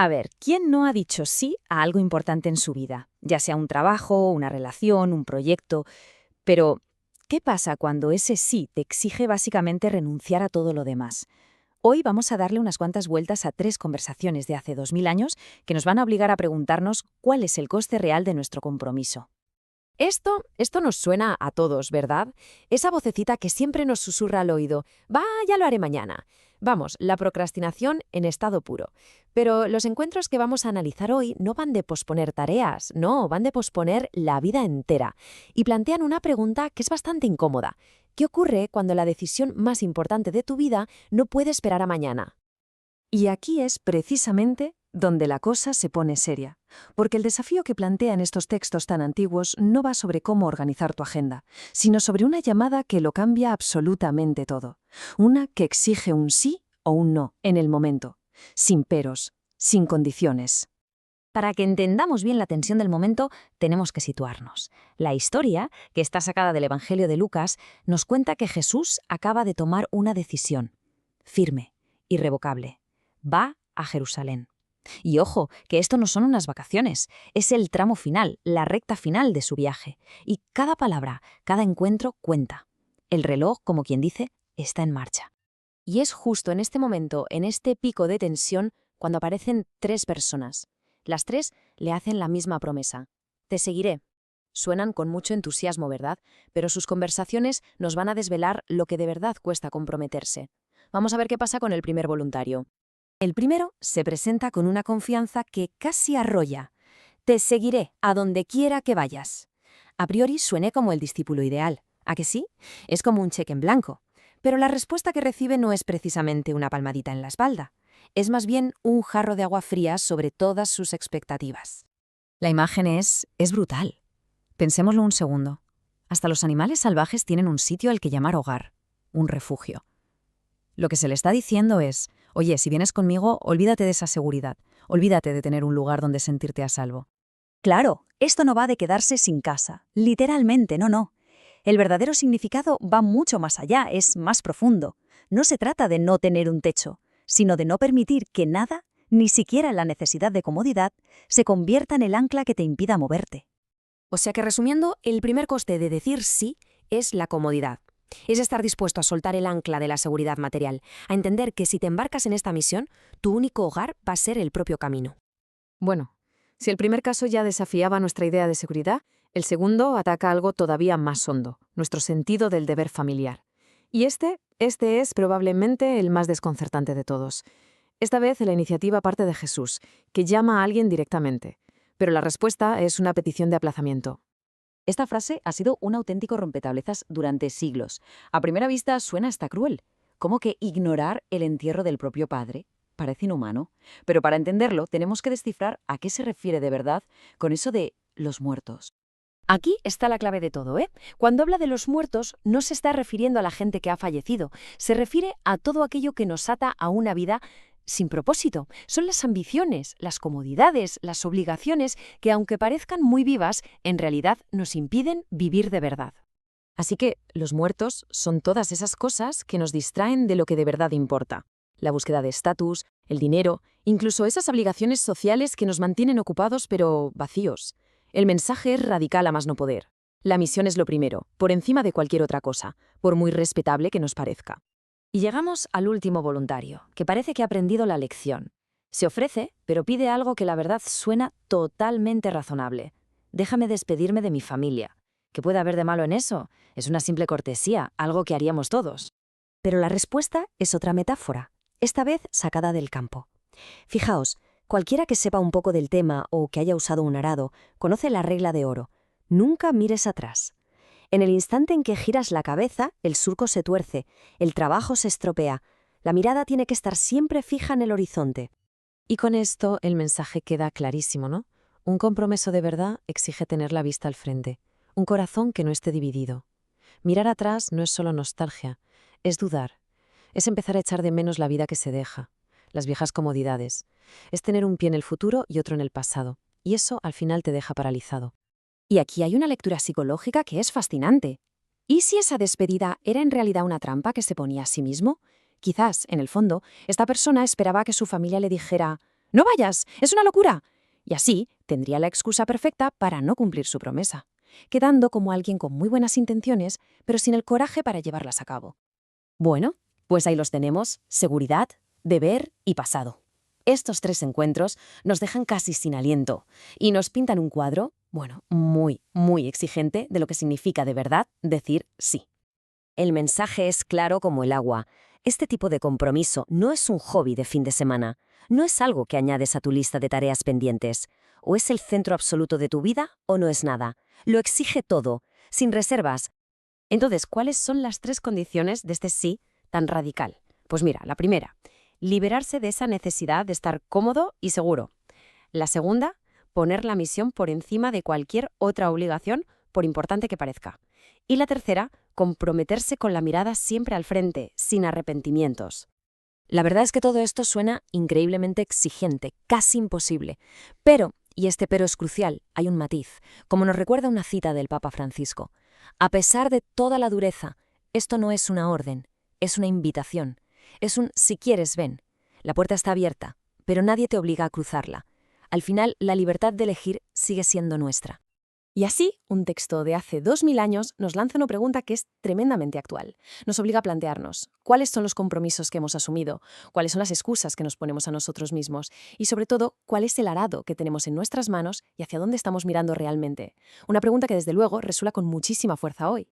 A ver, ¿quién no ha dicho sí a algo importante en su vida? Ya sea un trabajo, una relación, un proyecto. Pero, ¿qué pasa cuando ese sí te exige básicamente renunciar a todo lo demás? Hoy vamos a darle unas cuantas vueltas a 3 conversaciones de hace 2000 años que nos van a obligar a preguntarnos cuál es el coste real de nuestro compromiso. Esto nos suena a todos, ¿verdad? Esa vocecita que siempre nos susurra al oído, va, ya lo haré mañana. Vamos, la procrastinación en estado puro. Pero los encuentros que vamos a analizar hoy no van de posponer tareas, no, van de posponer la vida entera. Y plantean una pregunta que es bastante incómoda. ¿Qué ocurre cuando la decisión más importante de tu vida no puede esperar a mañana? Y aquí es precisamente donde la cosa se pone seria, porque el desafío que plantean estos textos tan antiguos no va sobre cómo organizar tu agenda, sino sobre una llamada que lo cambia absolutamente todo, una que exige un sí o un no en el momento, sin peros, sin condiciones. Para que entendamos bien la tensión del momento, tenemos que situarnos. La historia, que está sacada del Evangelio de Lucas, nos cuenta que Jesús acaba de tomar una decisión, firme, irrevocable. Va a Jerusalén. Y ojo, que esto no son unas vacaciones, es el tramo final, la recta final de su viaje. Y cada palabra, cada encuentro cuenta. El reloj, como quien dice, está en marcha. Y es justo en este momento, en este pico de tensión, cuando aparecen 3 personas. Las 3 le hacen la misma promesa. Te seguiré. Suenan con mucho entusiasmo, ¿verdad? Pero sus conversaciones nos van a desvelar lo que de verdad cuesta comprometerse. Vamos a ver qué pasa con el primer voluntario. El primero se presenta con una confianza que casi arrolla. Te seguiré a donde quiera que vayas. A priori suene como el discípulo ideal. ¿A que sí? Es como un cheque en blanco. Pero la respuesta que recibe no es precisamente una palmadita en la espalda. Es más bien un jarro de agua fría sobre todas sus expectativas. La imagen es brutal. Pensémoslo un segundo. Hasta los animales salvajes tienen un sitio al que llamar hogar, un refugio. Lo que se le está diciendo es, oye, si vienes conmigo, olvídate de esa seguridad, olvídate de tener un lugar donde sentirte a salvo. Claro, esto no va de quedarse sin casa, literalmente, no. El verdadero significado va mucho más allá, es más profundo. No se trata de no tener un techo, sino de no permitir que nada, ni siquiera la necesidad de comodidad, se convierta en el ancla que te impida moverte. O sea que resumiendo, el primer coste de decir sí es la comodidad. Es estar dispuesto a soltar el ancla de la seguridad material, a entender que si te embarcas en esta misión, tu único hogar va a ser el propio camino. Bueno, si el primer caso ya desafiaba nuestra idea de seguridad, el segundo ataca algo todavía más hondo, nuestro sentido del deber familiar. Y este es probablemente el más desconcertante de todos. Esta vez la iniciativa parte de Jesús, que llama a alguien directamente, pero la respuesta es una petición de aplazamiento. Esta frase ha sido un auténtico rompecabezas durante siglos. A primera vista suena hasta cruel. ¿Cómo que ignorar el entierro del propio padre? Parece inhumano. Pero para entenderlo tenemos que descifrar a qué se refiere de verdad con eso de los muertos. Aquí está la clave de todo, ¿eh? Cuando habla de los muertos, no se está refiriendo a la gente que ha fallecido, se refiere a todo aquello que nos ata a una vida sin propósito. Son las ambiciones, las comodidades, las obligaciones que, aunque parezcan muy vivas, en realidad nos impiden vivir de verdad. Así que los muertos son todas esas cosas que nos distraen de lo que de verdad importa. La búsqueda de estatus, el dinero, incluso esas obligaciones sociales que nos mantienen ocupados pero vacíos. El mensaje es radical a más no poder. La misión es lo primero, por encima de cualquier otra cosa, por muy respetable que nos parezca. Y llegamos al último voluntario, que parece que ha aprendido la lección. Se ofrece, pero pide algo que la verdad suena totalmente razonable. Déjame despedirme de mi familia. ¿Qué puede haber de malo en eso? Es una simple cortesía, algo que haríamos todos. Pero la respuesta es otra metáfora, esta vez sacada del campo. Fijaos, cualquiera que sepa un poco del tema o que haya usado un arado, conoce la regla de oro. Nunca mires atrás. En el instante en que giras la cabeza, el surco se tuerce, el trabajo se estropea. La mirada tiene que estar siempre fija en el horizonte. Y con esto el mensaje queda clarísimo, ¿no? Un compromiso de verdad exige tener la vista al frente, un corazón que no esté dividido. Mirar atrás no es solo nostalgia, es dudar. Es empezar a echar de menos la vida que se deja, las viejas comodidades. Es tener un pie en el futuro y otro en el pasado. Y eso al final te deja paralizado. Y aquí hay una lectura psicológica que es fascinante. ¿Y si esa despedida era en realidad una trampa que se ponía a sí mismo? Quizás, en el fondo, esta persona esperaba que su familia le dijera: no vayas, es una locura. Y así tendría la excusa perfecta para no cumplir su promesa, quedando como alguien con muy buenas intenciones, pero sin el coraje para llevarlas a cabo. Bueno, pues ahí los tenemos: seguridad, deber y pasado. Estos 3 encuentros nos dejan casi sin aliento y nos pintan un cuadro, bueno, muy, muy exigente de lo que significa de verdad decir sí. El mensaje es claro como el agua. Este tipo de compromiso no es un hobby de fin de semana, no es algo que añades a tu lista de tareas pendientes. O es el centro absoluto de tu vida o no es nada. Lo exige todo, sin reservas. Entonces, ¿cuáles son las 3 condiciones de este sí tan radical? Pues mira, la primera, liberarse de esa necesidad de estar cómodo y seguro. La segunda, poner la misión por encima de cualquier otra obligación, por importante que parezca. Y la tercera, comprometerse con la mirada siempre al frente, sin arrepentimientos. La verdad es que todo esto suena increíblemente exigente, casi imposible. Pero, y este pero es crucial, hay un matiz, como nos recuerda una cita del Papa Francisco. A pesar de toda la dureza, esto no es una orden, es una invitación. Es un si quieres, ven. La puerta está abierta, pero nadie te obliga a cruzarla. Al final, la libertad de elegir sigue siendo nuestra. Y así, un texto de hace 2000 años nos lanza una pregunta que es tremendamente actual. Nos obliga a plantearnos cuáles son los compromisos que hemos asumido, cuáles son las excusas que nos ponemos a nosotros mismos y, sobre todo, cuál es el arado que tenemos en nuestras manos y hacia dónde estamos mirando realmente. Una pregunta que, desde luego, resuena con muchísima fuerza hoy.